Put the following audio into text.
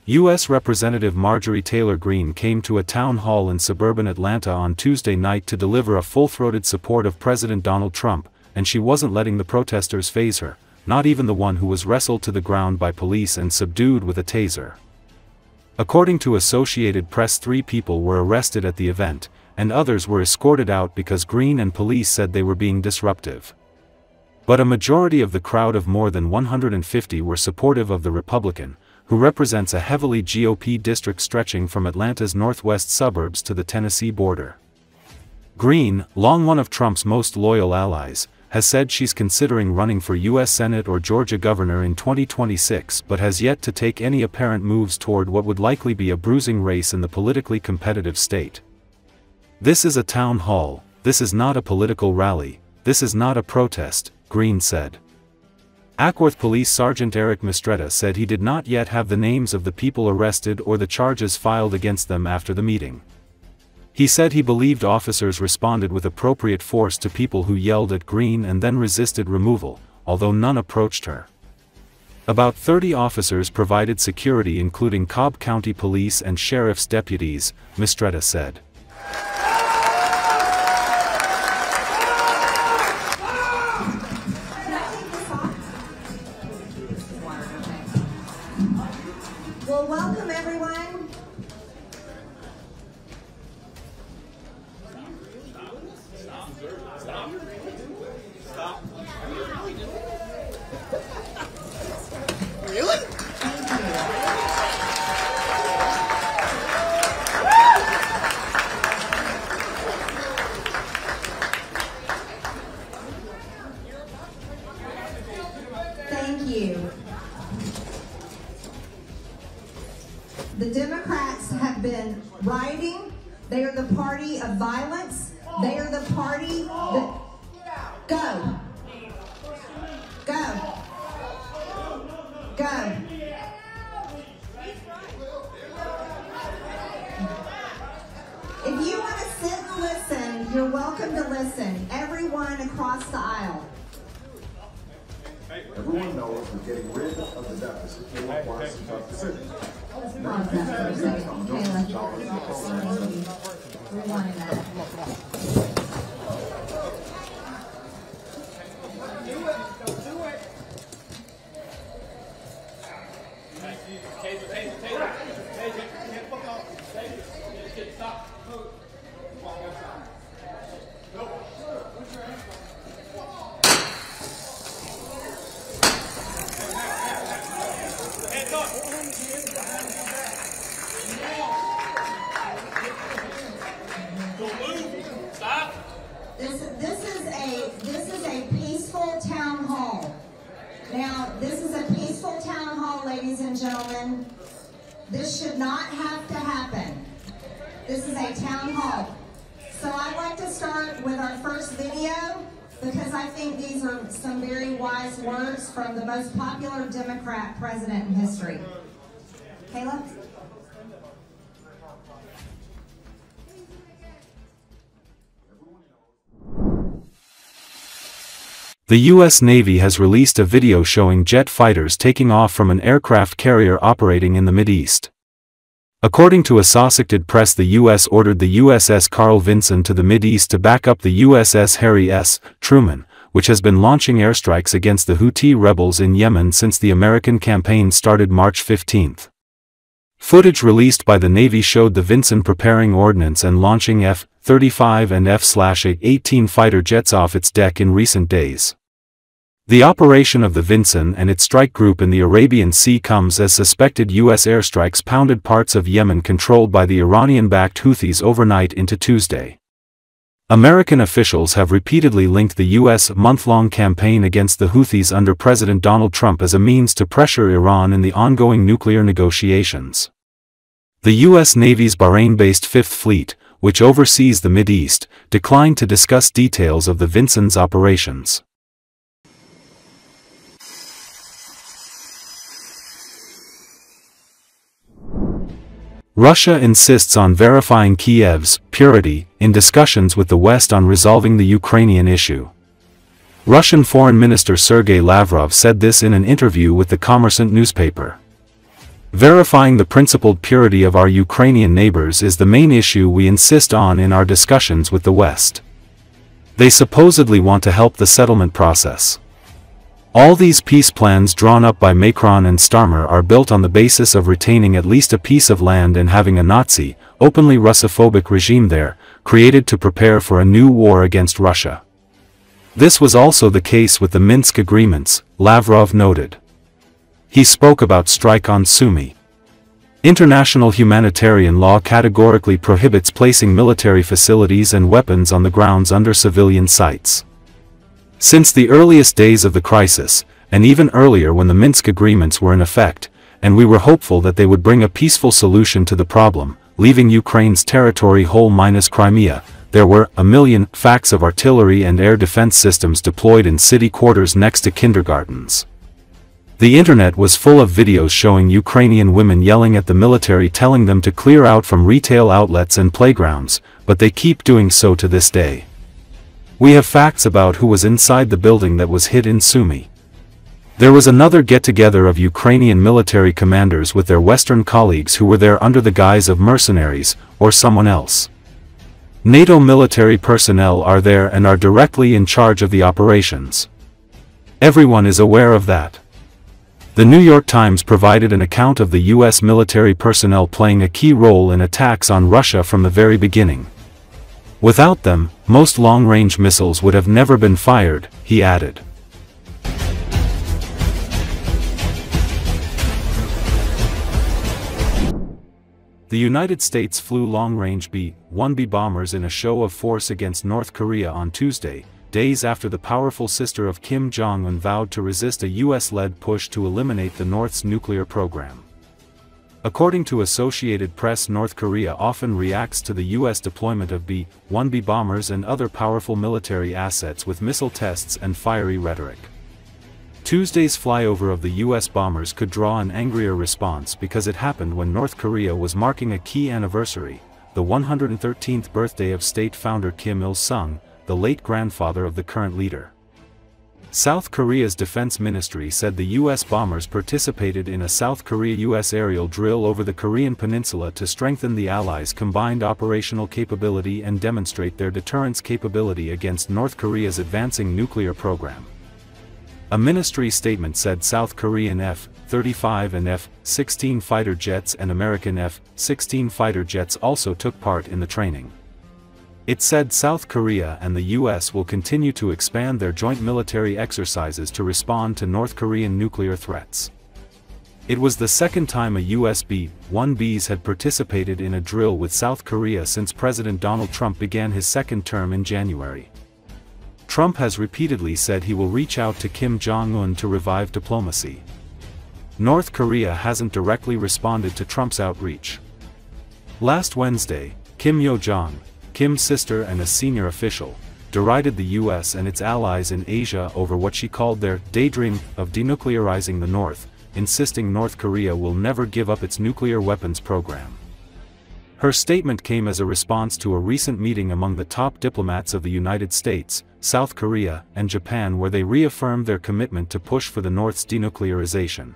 U.S. Representative Marjorie Taylor Greene came to a town hall in suburban Atlanta on Tuesday night to deliver a full-throated support of President Donald Trump, and she wasn't letting the protesters faze her, not even the one who was wrestled to the ground by police and subdued with a taser. According to Associated Press, 3 people were arrested at the event, and others were escorted out because Greene and police said they were being disruptive. But a majority of the crowd of more than 150 were supportive of the Republican, who represents a heavily GOP district stretching from Atlanta's northwest suburbs to the Tennessee border. Greene, long one of Trump's most loyal allies, has said she's considering running for U.S. Senate or Georgia governor in 2026 but has yet to take any apparent moves toward what would likely be a bruising race in the politically competitive state. "This is a town hall, this is not a political rally, this is not a protest," Greene said. Acworth Police Sergeant Eric Mistretta said he did not yet have the names of the people arrested or the charges filed against them after the meeting. He said he believed officers responded with appropriate force to people who yelled at Greene and then resisted removal, although none approached her. About 30 officers provided security, including Cobb County Police and sheriff's deputies, Mistretta said. Well, welcome everyone. Stop. Really? Thank you. The Democrats have been rioting. They are the party of violence. They are the party that... Go. Go. Go. If you want to sit and listen, you're welcome to listen. Everyone across the aisle. Everyone knows we're getting rid of the deficit. It requires some tough decisions. Pause that for a second. Rewind that. This is a peaceful town hall. Now, this is a peaceful town hall, ladies and gentlemen. This should not have to happen. This is a town hall. So I'd like to start with our first video because I think these are some very wise words from the most popular Democrat president in history. Kayla? The U.S. Navy has released a video showing jet fighters taking off from an aircraft carrier operating in the Mideast. According to Associated Press, the U.S. ordered the USS Carl Vinson to the Mideast to back up the USS Harry S. Truman, which has been launching airstrikes against the Houthi rebels in Yemen since the American campaign started March 15. Footage released by the Navy showed the Vinson preparing ordnance and launching F-35 and F/A-18 fighter jets off its deck in recent days. The operation of the Vinson and its strike group in the Arabian Sea comes as suspected U.S. airstrikes pounded parts of Yemen controlled by the Iranian-backed Houthis overnight into Tuesday. American officials have repeatedly linked the U.S. month-long campaign against the Houthis under President Donald Trump as a means to pressure Iran in the ongoing nuclear negotiations. The U.S. Navy's Bahrain-based Fifth Fleet, which oversees the Mideast, declined to discuss details of the Vinson's operations. Russia insists on verifying Kiev's purity in discussions with the West on resolving the Ukrainian issue. Russian Foreign Minister Sergei Lavrov said this in an interview with the Kommersant newspaper. Verifying the principled purity of our Ukrainian neighbors is the main issue we insist on in our discussions with the West. They supposedly want to help the settlement process. All these peace plans drawn up by Macron and Starmer are built on the basis of retaining at least a piece of land and having a Nazi, openly Russophobic regime there, created to prepare for a new war against Russia. This was also the case with the Minsk agreements, Lavrov noted. He spoke about strike on Sumy. International humanitarian law categorically prohibits placing military facilities and weapons on the grounds under civilian sites. Since the earliest days of the crisis, and even earlier when the Minsk agreements were in effect, and we were hopeful that they would bring a peaceful solution to the problem, leaving Ukraine's territory whole minus Crimea, there were 1 million facts of artillery and air defense systems deployed in city quarters next to kindergartens. The internet was full of videos showing Ukrainian women yelling at the military telling them to clear out from retail outlets and playgrounds, but they keep doing so to this day. We have facts about who was inside the building that was hit in Sumy. There was another get-together of Ukrainian military commanders with their Western colleagues who were there under the guise of mercenaries, or someone else. NATO military personnel are there and are directly in charge of the operations. Everyone is aware of that. The New York Times provided an account of the U.S. military personnel playing a key role in attacks on Russia from the very beginning. Without them, most long-range missiles would have never been fired, he added. The United States flew long-range B-1B bombers in a show of force against North Korea on Tuesday, days after the powerful sister of Kim Jong-un vowed to resist a U.S.-led push to eliminate the North's nuclear program. According to Associated Press, North Korea often reacts to the U.S. deployment of B-1B bombers and other powerful military assets with missile tests and fiery rhetoric. Tuesday's flyover of the U.S. bombers could draw an angrier response because it happened when North Korea was marking a key anniversary, the 113th birthday of state founder Kim Il-sung, the late grandfather of the current leader. South Korea's defense ministry said the U.S. bombers participated in a South Korea-U.S. aerial drill over the Korean peninsula to strengthen the Allies' combined operational capability and demonstrate their deterrence capability against North Korea's advancing nuclear program. A ministry statement said South Korean F-35 and F-16 fighter jets and American F-16 fighter jets also took part in the training. It said South Korea and the U.S. will continue to expand their joint military exercises to respond to North Korean nuclear threats. It was the second time a U.S. B-1Bs had participated in a drill with South Korea since President Donald Trump began his second term in January. Trump has repeatedly said he will reach out to Kim Jong-un to revive diplomacy. North Korea hasn't directly responded to Trump's outreach. Last Wednesday, Kim Yo-jong, Kim's sister and a senior official, derided the U.S. and its allies in Asia over what she called their daydream of denuclearizing the North, insisting North Korea will never give up its nuclear weapons program. Her statement came as a response to a recent meeting among the top diplomats of the United States, South Korea, and Japan where they reaffirmed their commitment to push for the North's denuclearization.